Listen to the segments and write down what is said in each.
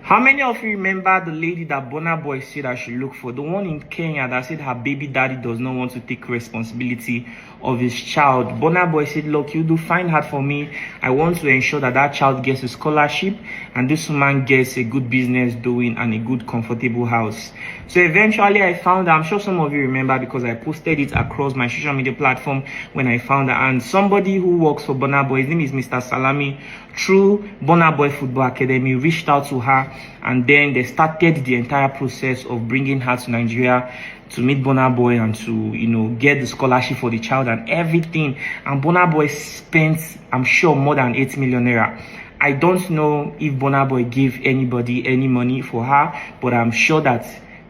How many of you remember the lady that Burna Boy said I should look for? The one in Kenya that said her baby daddy does not want to take responsibility of his child. Burna Boy said, look, you do find hard for me. I want to ensure that that child gets a scholarship and this woman gets a good business doing and a good comfortable house. So eventually I found her. I'm sure some of you remember because I posted it across my social media platform when I found her. And somebody who works for Burna Boy, his name is Mr. Salami, through Burna Boy Football Academy, reached out to her, and then they started the entire process of bringing her to Nigeria to meet Burna Boy and to, get the scholarship for the child and everything. And Burna Boy spent, I'm sure, more than 8 million naira. I don't know if Burna Boy gave anybody any money for her, but I'm sure that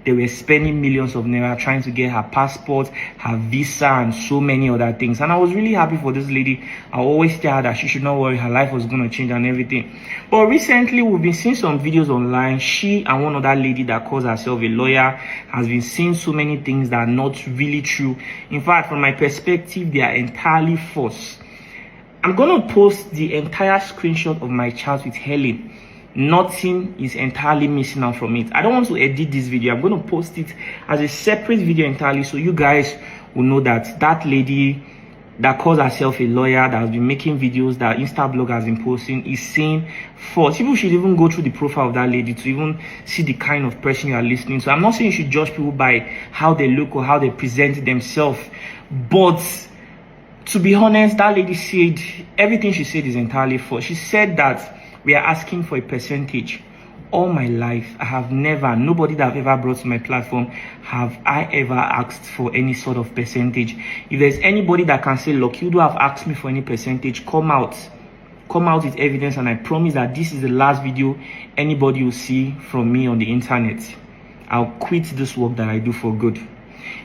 they were spending millions of naira trying to get her passport, her visa, and so many other things. And I was really happy for this lady. I always tell her that she should not worry, her life was going to change and everything. But recently, we've been seeing some videos online. She and one other lady that calls herself a lawyer has been saying so many things that are not really true. In fact, from my perspective, they are entirely false. I'm going to post the entire screenshot of my chat with Helen. Nothing is entirely missing out from it. I don't want to edit this video. I'm going to post it as a separate video entirely so you guys will know that that lady that calls herself a lawyer that has been making videos that Instablog has been posting is saying false. People should even go through the profile of that lady to even see the kind of person you are listening to. I'm not saying you should judge people by how they look or how they present themselves, but to be honest, that lady said everything she said is entirely false. She said that we are asking for a percentage. All my life, I have never, nobody that I've ever brought to my platform, have I ever asked for any sort of percentage. If there's anybody that can say, look, you do have asked me for any percentage, come out with evidence, and I promise that this is the last video anybody will see from me on the internet. I'll quit this work that I do for good.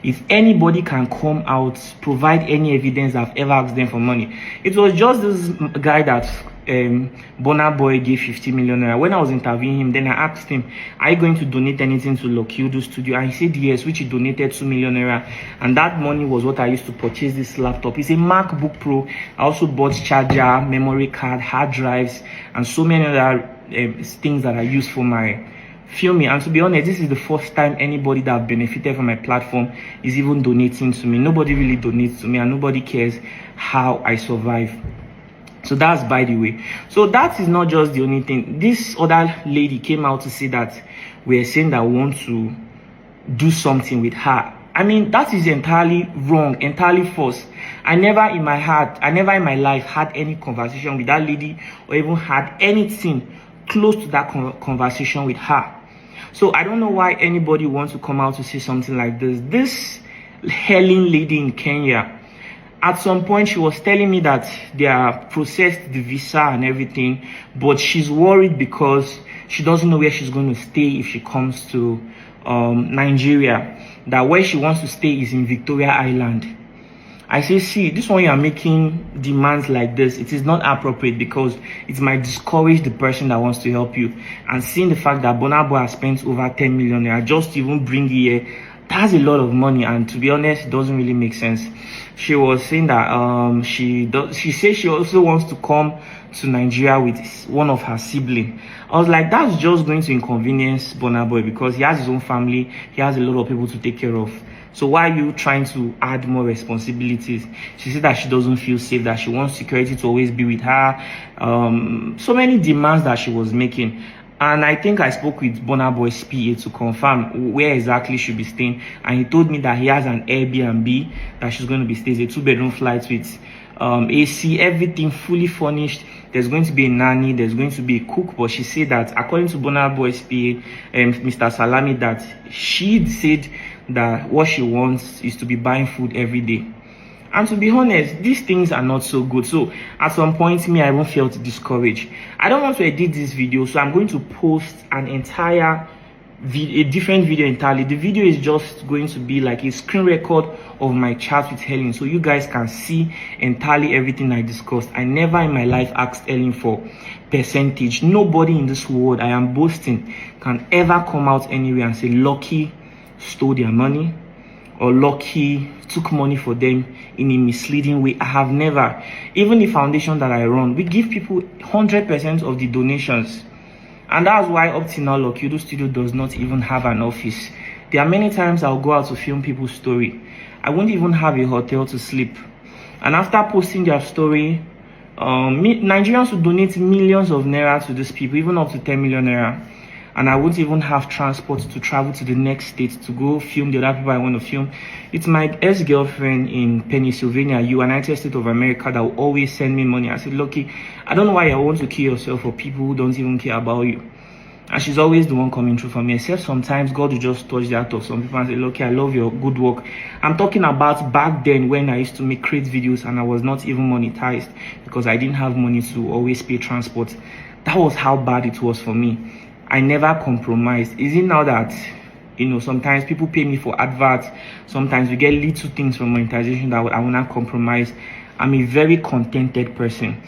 If anybody can come out, provide any evidence that I've ever asked them for money. It was just this guy that Burna Boy gave 50 million naira. When I was interviewing him, then I asked him, are you going to donate anything to Lokiudu Studio? And he said yes, which he donated 2 million naira. And that money was what I used to purchase this laptop. It's a MacBook Pro. I also bought charger, memory card, hard drives, and so many other things that I use for my filming. And to be honest, this is the first time anybody that benefited from my platform is even donating to me. Nobody really donates to me, and nobody cares how I survive. So that's by the way. So that is not just the only thing. This other lady came out to say that we're saying that we want to do something with her. I mean, that is entirely wrong, entirely false. I never in my life had any conversation with that lady or even had anything close to that conversation with her. So I don't know why anybody wants to come out to say something like this. This Helen lady in Kenya, at some point she was telling me that they are processed the visa and everything, but she's worried because she doesn't know where she's going to stay if she comes to Nigeria. That where she wants to stay is in Victoria Island. I say, see, this one you are making demands like this, it is not appropriate because it might discourage the person that wants to help you. And seeing the fact that Burna Boy has spent over 10 million naira just to even bring here, that's a lot of money, and to be honest, it doesn't really make sense. She was saying that she says she also wants to come to Nigeria with one of her siblings. I was like, that's just going to inconvenience Burna Boy because he has his own family, he has a lot of people to take care of. So why are you trying to add more responsibilities? She said that she doesn't feel safe, that she wants security to always be with her. So many demands that she was making. And I think I spoke with Burna Boy's PA to confirm where exactly she'll be staying. And he told me that he has an Airbnb that she's going to be staying, a 2-bedroom flat with AC, everything fully furnished. There's going to be a nanny, there's going to be a cook. But she said that according to Burna Boy's PA, Mr. Salami, that she said that what she wants is to be buying food every day. And to be honest, these things are not so good. So at some point, I even felt discouraged. I don't want to edit this video, so I'm going to post an entire a different video entirely. The video is just going to be like a screen record of my chat with Helen, so you guys can see entirely everything I discussed. I never in my life asked Helen for percentage. Nobody in this world, I am boasting, can ever come out anywhere and say Lucky stole their money or Lucky took money for them in a misleading way. I have never. Even the foundation that I run, we give people 100% of the donations. And that's why up till now Lokiudu Studio does not even have an office. There are many times I'll go out to film people's story. I won't even have a hotel to sleep. And after posting their story, Nigerians would donate millions of naira to these people, even up to 10 million naira. And I won't even have transport to travel to the next state to go film the other people I want to film. It's my ex-girlfriend in Pennsylvania, United States of America, that will always send me money. I said, Loki, I don't know why you want to kill yourself for people who don't even care about you. And she's always the one coming through for me, except sometimes God will just touch the heart of some people and say, Loki, I love your good work. I'm talking about back then when I used to create videos and I was not even monetized because I didn't have money to always pay transport. That was how bad it was for me. I never compromised. Is it now that, sometimes people pay me for adverts, sometimes we get little things from monetization that I will not compromise. I'm a very contented person.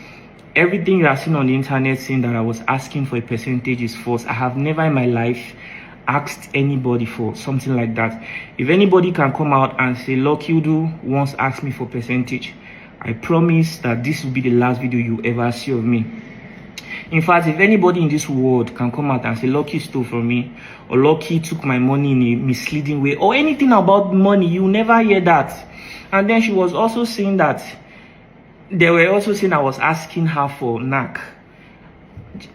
Everything you are seeing on the internet saying that I was asking for a percentage is false. I have never in my life asked anybody for something like that. If anybody can come out and say, Lokiudu once asked me for percentage, I promise that this will be the last video you ever see of me. In fact, if anybody in this world can come out and say Loki stole from me, or Loki took my money in a misleading way, or anything about money, you never hear that. And then she was also saying that they were also saying I was asking her for knack.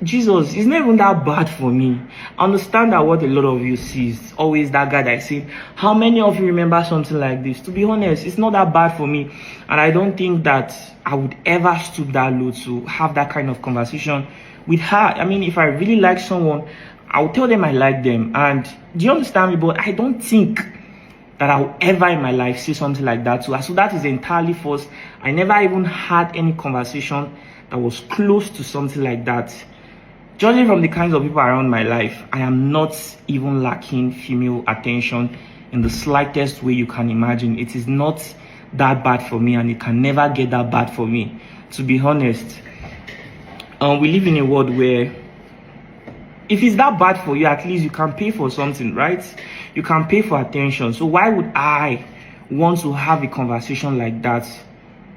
Jesus, it's not even that bad for me. I understand that what a lot of you see is always that guy that say, how many of you remember something like this? To be honest, it's not that bad for me. And I don't think that I would ever stoop that low to have that kind of conversation with her. I mean, if I really like someone, I'll tell them I like them. And do you understand me? But I don't think that I'll ever in my life say something like that to her. So that is entirely false. I never even had any conversation that was close to something like that. Judging from the kinds of people around my life, I am not even lacking female attention in the slightest way you can imagine. It is not that bad for me, and it can never get that bad for me, to be honest. We live in a world where if it's that bad for you, at least you can pay for something, right? You can pay for attention. So why would I want to have a conversation like that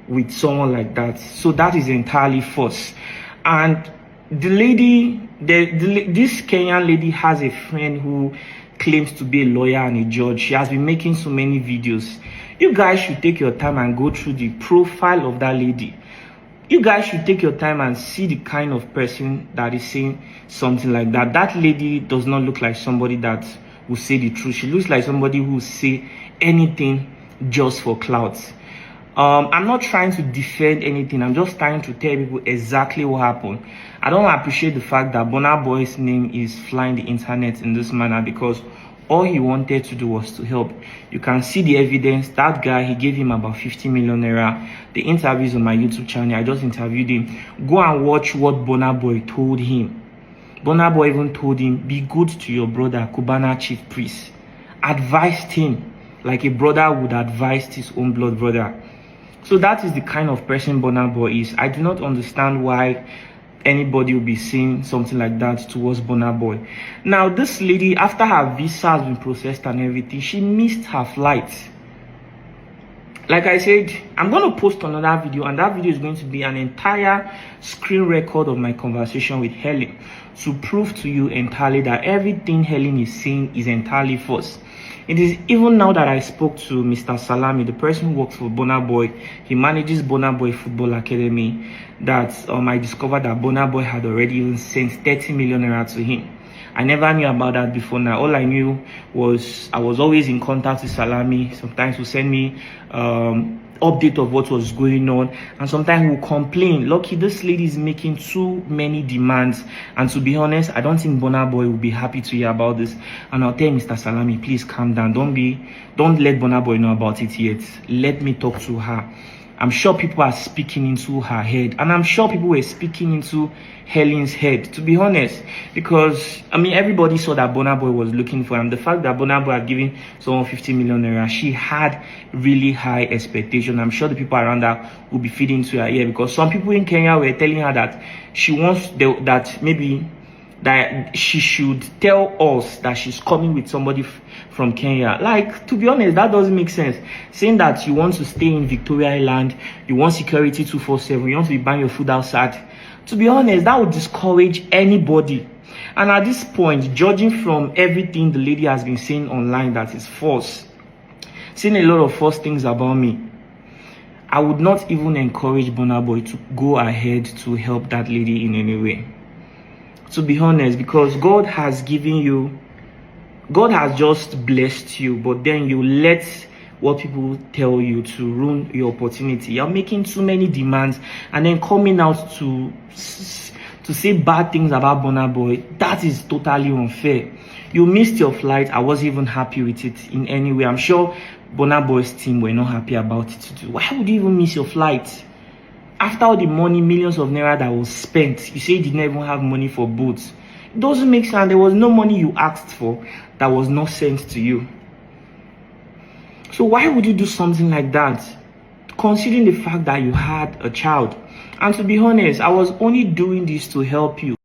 with someone like that? So that is entirely false. And the lady, this Kenyan lady has a friend who claims to be a lawyer and a judge. She has been making so many videos. You guys should take your time and go through the profile of that lady. You guys should take your time and see the kind of person that is saying something like that. That lady does not look like somebody that will say the truth. She looks like somebody who will say anything just for clout. I'm not trying to defend anything. I'm just trying to tell people exactly what happened. I don't appreciate the fact that Burna Boy's name is flying the internet in this manner, because all he wanted to do was to help. You can see the evidence. That guy, he gave him about 50 million naira. The interviews on my YouTube channel, I just interviewed him. Go and watch what Burna Boy told him. Burna Boy even told him, be good to your brother, Cubana chief priest. Advised him like a brother would advise his own blood brother. So that is the kind of person Burna Boy is. I do not understand why anybody will be saying something like that towards Burna Boy. Now, this lady, after her visa has been processed and everything, she missed her flight. Like I said, I'm going to post another video, and that video is going to be an entire screen record of my conversation with Helen to prove to you entirely that everything Helen is saying is entirely false. It is even now that I spoke to Mr. Salami, the person who works for Burna Boy. He manages Burna Boy Football Academy. That I discovered that Burna Boy had already even sent 30 million naira to him. I never knew about that before. Now all I knew was I was always in contact with Salami. Sometimes he would send me update of what was going on, and sometimes he would complain, Lucky, this lady is making too many demands. And to be honest, I don't think Burna Boy will be happy to hear about this. And I'll tell Mr. Salami, please calm down. Don't let Burna Boy know about it yet. Let me talk to her. I'm sure people are speaking into her head, and I'm sure people were speaking into Helen's head, to be honest, because everybody saw that Burna Boy was looking for him. The fact that Burna Boy had given someone 50 million naira, she had really high expectation. I'm sure the people around her will be feeding to her ear, because some people in Kenya were telling her that she wants that she should tell us that she's coming with somebody from Kenya. Like, to be honest, that doesn't make sense. Saying that you want to stay in Victoria Island, you want security 247, you want to be buying your food outside. To be honest, that would discourage anybody. And at this point, judging from everything the lady has been saying online that is false, saying a lot of false things about me, I would not even encourage Burna Boy to go ahead to help that lady in any way. To be honest, because God has just blessed you, but then you let what people tell you to ruin your opportunity. You're making too many demands and then coming out to say bad things about Burna Boy. That is totally unfair. You missed your flight. I wasn't even happy with it in any way. I'm sure Burna Boy's team were not happy about it too. Why would you even miss your flight? After all the money, millions of naira that was spent, you say you didn't even have money for boats. It doesn't make sense. There was no money you asked for that was not sent to you. So why would you do something like that, considering the fact that you had a child? And to be honest, I was only doing this to help you.